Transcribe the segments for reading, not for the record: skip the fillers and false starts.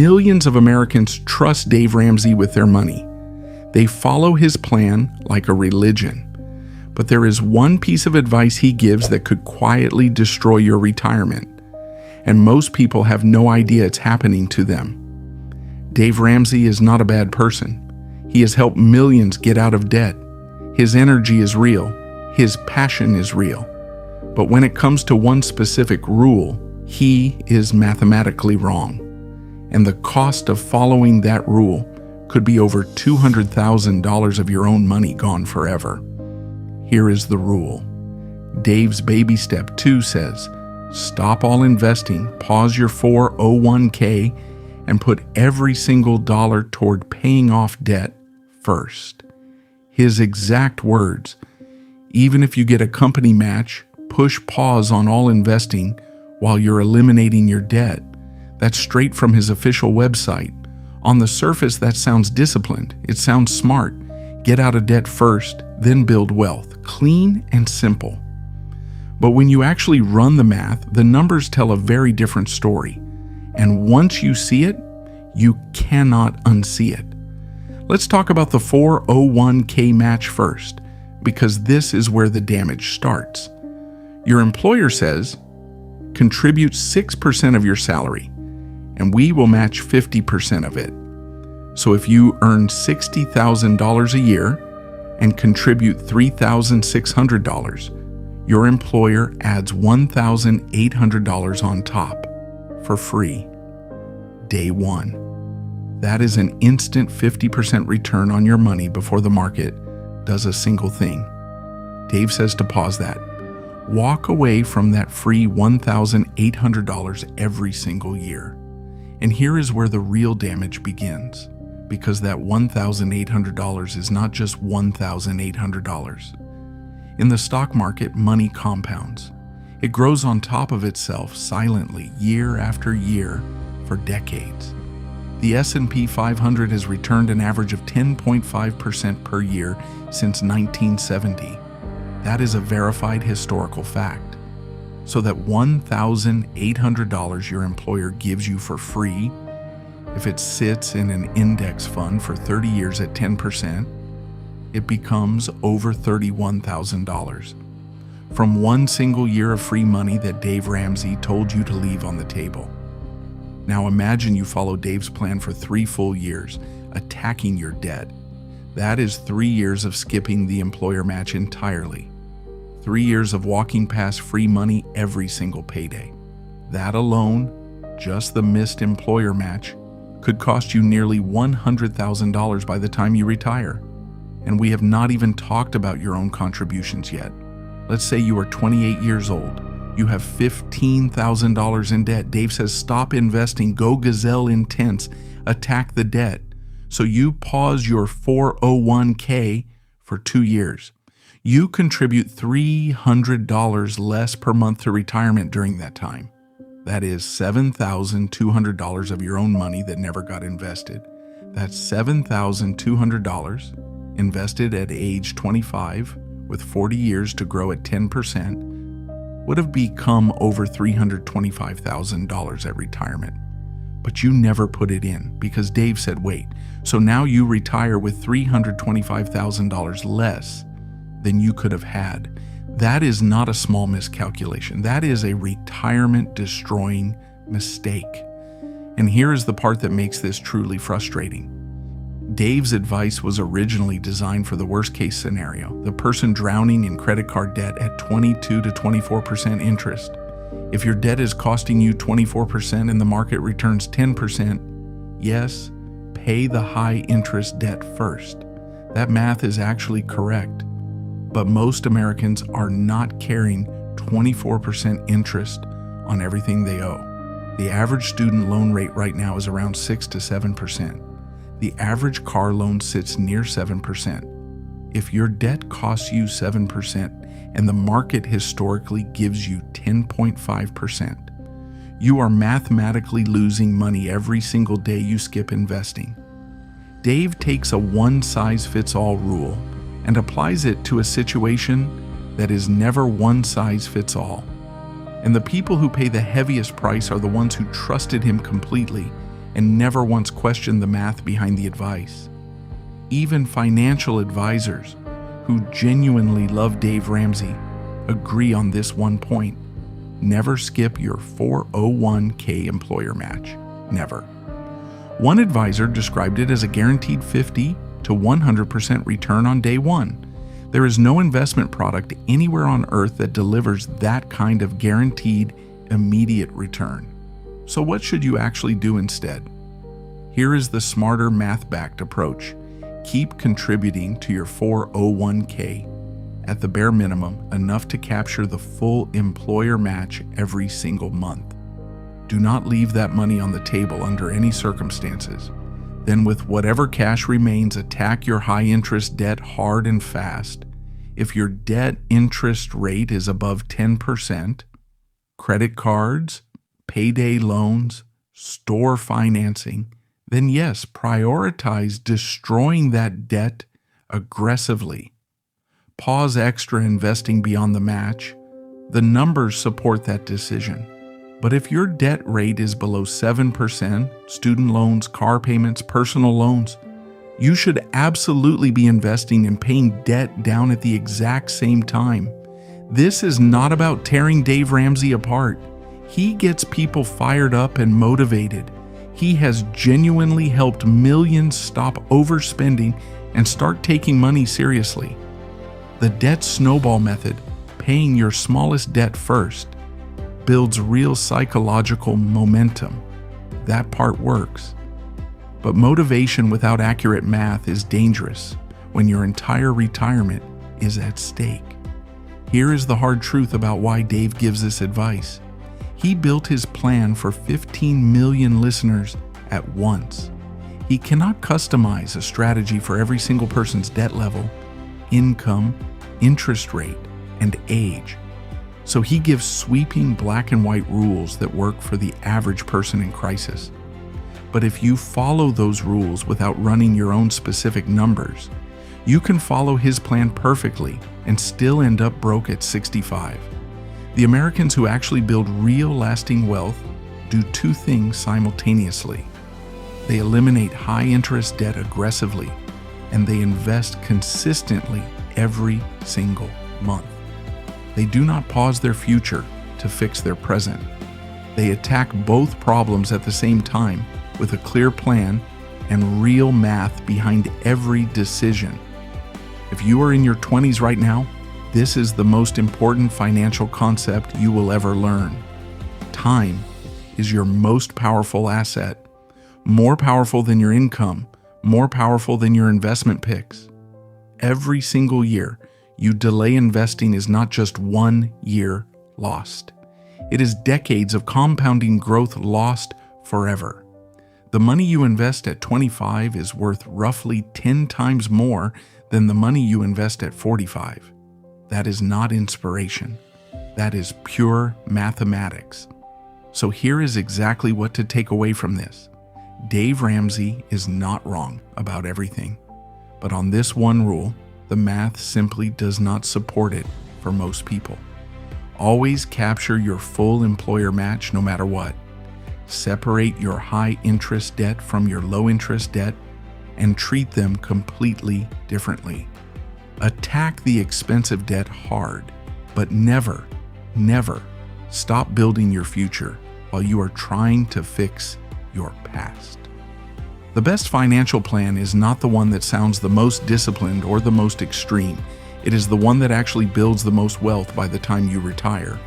Millions of Americans trust Dave Ramsey with their money. They follow his plan like a religion. But there is one piece of advice he gives that could quietly destroy your retirement. And most people have no idea it's happening to them. Dave Ramsey is not a bad person. He has helped millions get out of debt. His energy is real. His passion is real. But when it comes to one specific rule, he is mathematically wrong. And the cost of following that rule could be over $200,000 of your own money gone forever. Here is the rule. Dave's baby step 2 says, stop all investing, pause your 401k, and put every single dollar toward paying off debt first. His exact words, even if you get a company match, push pause on all investing while you're eliminating your debt. That's straight from his official website. On the surface, that sounds disciplined. It sounds smart. Get out of debt first, then build wealth. Clean and simple. But when you actually run the math, the numbers tell a very different story. And once you see it, you cannot unsee it. Let's talk about the 401k match first, because this is where the damage starts. Your employer says, contribute 6% of your salary, and we will match 50% of it. So if you earn $60,000 a year and contribute $3,600, your employer adds $1,800 on top for free. Day one. That is an instant 50% return on your money before the market does a single thing. Dave says to pause that. Walk away from that free $1,800 every single year. And here is where the real damage begins, because that $1,800 is not just $1,800. In the stock market, money compounds. It grows on top of itself silently year after year for decades. The S&P 500 has returned an average of 10.5% per year since 1970. That is a verified historical fact. So that $1,800 your employer gives you for free, if it sits in an index fund for 30 years at 10%, it becomes over $31,000 from one single year of free money that Dave Ramsey told you to leave on the table. Now imagine you follow Dave's plan for 3 full years, attacking your debt. That is 3 years of skipping the employer match entirely. 3 years of walking past free money every single payday. That alone, just the missed employer match, could cost you nearly $100,000 by the time you retire. And we have not even talked about your own contributions yet. Let's say you are 28 years old. You have $15,000 in debt. Dave says stop investing, go gazelle intense, attack the debt. So you pause your 401k for 2 years. You contribute $300 less per month to retirement during that time. That is $7,200 of your own money that never got invested. That's $7,200 invested at age 25 with 40 years to grow at 10% would have become over $325,000 at retirement. But you never put it in because Dave said wait. So now you retire with $325,000 less than you could have had. That is not a small miscalculation. That is a retirement-destroying mistake. And here is the part that makes this truly frustrating. Dave's advice was originally designed for the worst-case scenario, the person drowning in credit card debt at 22 to 24% interest. If your debt is costing you 24% and the market returns 10%, yes, pay the high-interest debt first. That math is actually correct. But most Americans are not carrying 24% interest on everything they owe. The average student loan rate right now is around 6 to 7%. The average car loan sits near 7%. If your debt costs you 7% and the market historically gives you 10.5%, you are mathematically losing money every single day you skip investing. Dave takes a one-size-fits-all rule and applies it to a situation that is never one-size-fits-all. And the people who pay the heaviest price are the ones who trusted him completely and never once questioned the math behind the advice. Even financial advisors who genuinely love Dave Ramsey agree on this one point: never skip your 401k employer match. Never. One advisor described it as a guaranteed 50 to 100% return on day one. There is no investment product anywhere on earth that delivers that kind of guaranteed immediate return. So what should you actually do instead? Here is the smarter math-backed approach. Keep contributing to your 401k, at the bare minimum, enough to capture the full employer match every single month. Do not leave that money on the table under any circumstances. Then with whatever cash remains, attack your high-interest debt hard and fast. If your debt interest rate is above 10%, credit cards, payday loans, store financing, then yes, prioritize destroying that debt aggressively. Pause extra investing beyond the match. The numbers support that decision. But if your debt rate is below 7%, student loans, car payments, personal loans, you should absolutely be investing and paying debt down at the exact same time. This is not about tearing Dave Ramsey apart. He gets people fired up and motivated. He has genuinely helped millions stop overspending and start taking money seriously. The debt snowball method, paying your smallest debt first, builds real psychological momentum. That part works. But motivation without accurate math is dangerous when your entire retirement is at stake. Here is the hard truth about why Dave gives this advice. He built his plan for 15 million listeners at once. He cannot customize a strategy for every single person's debt level, income, interest rate, and age. So he gives sweeping black and white rules that work for the average person in crisis. But if you follow those rules without running your own specific numbers, you can follow his plan perfectly and still end up broke at 65. The Americans who actually build real lasting wealth do two things simultaneously. They eliminate high-interest debt aggressively, and they invest consistently every single month. They do not pause their future to fix their present. They attack both problems at the same time with a clear plan and real math behind every decision. If you are in your 20s right now, this is the most important financial concept you will ever learn. Time is your most powerful asset, more powerful than your income, more powerful than your investment picks. Every single year you delay investing is not just 1 year lost. It is decades of compounding growth lost forever. The money you invest at 25 is worth roughly 10 times more than the money you invest at 45. That is not inspiration. That is pure mathematics. So here is exactly what to take away from this. Dave Ramsey is not wrong about everything. But on this one rule, the math simply does not support it for most people. Always capture your full employer match no matter what. Separate your high-interest debt from your low-interest debt and treat them completely differently. Attack the expensive debt hard, but never, never stop building your future while you are trying to fix your past. The best financial plan is not the one that sounds the most disciplined or the most extreme. It is the one that actually builds the most wealth by the time you retire.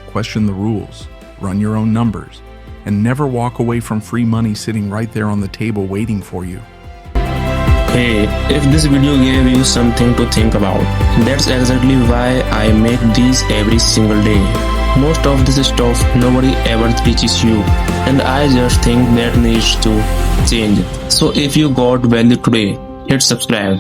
Question the rules, run your own numbers, and never walk away from free money sitting right there on the table waiting for you. Hey, if this video gave you something to think about, that's exactly why I make these every single day. Most of this stuff nobody ever teaches you, and I just think that needs to change. So if you got value today, hit subscribe.